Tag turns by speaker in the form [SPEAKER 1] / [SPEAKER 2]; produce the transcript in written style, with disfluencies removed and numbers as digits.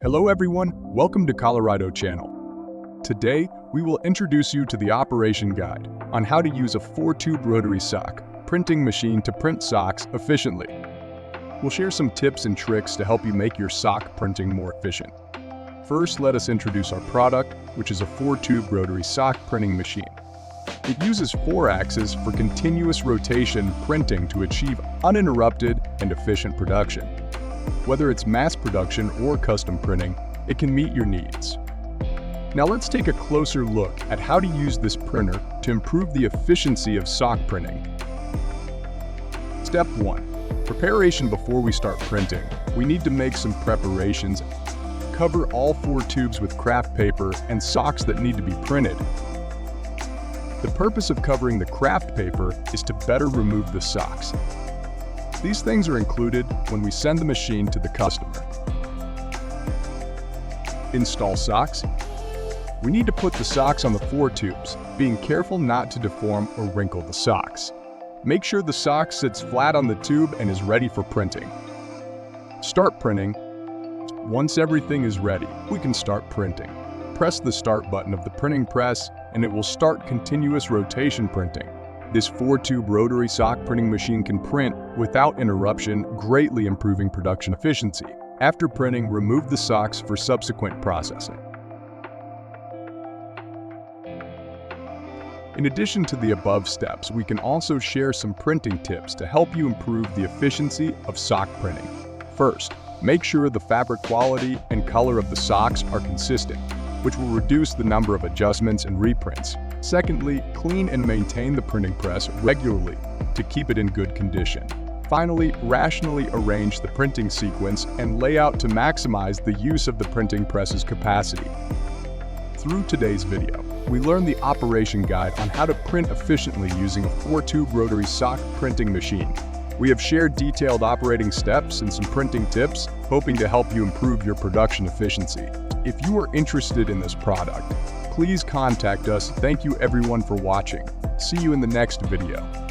[SPEAKER 1] Hello everyone, welcome to Colorado Channel. Today, we will introduce you to the operation guide on how to use a 4-tube rotary sock printing machine to print socks efficiently. We'll share some tips and tricks to help you make your sock printing more efficient. First, let us introduce our product, which is a 4-tube rotary sock printing machine. It uses 4 axes for continuous rotation printing to achieve uninterrupted and efficient production. Whether it's mass production or custom printing, it can meet your needs. Now let's take a closer look at how to use this printer to improve the efficiency of sock printing. Step 1. Preparation. Before we start printing, we need to make some preparations. Cover all 4 tubes with craft paper and socks that need to be printed. The purpose of covering the craft paper is to better remove the socks. These things are included when we send the machine to the customer. Install socks. We need to put the socks on the 4 tubes, being careful not to deform or wrinkle the socks. Make sure the sock sits flat on the tube and is ready for printing. Start printing. Once everything is ready, we can start printing. Press the start button of the printing press and it will start continuous rotation printing. This 4-tube rotary sock printing machine can print without interruption, greatly improving production efficiency. After printing, remove the socks for subsequent processing. In addition to the above steps, we can also share some printing tips to help you improve the efficiency of sock printing. First, make sure the fabric quality and color of the socks are consistent, which will reduce the number of adjustments and reprints. Secondly, clean and maintain the printing press regularly to keep it in good condition. Finally, rationally arrange the printing sequence and layout to maximize the use of the printing press's capacity. Through today's video, we learned the operation guide on how to print efficiently using a 4-tube rotary sock printing machine. We have shared detailed operating steps and some printing tips, hoping to help you improve your production efficiency. If you are interested in this product, please contact us. Thank you everyone for watching. See you in the next video.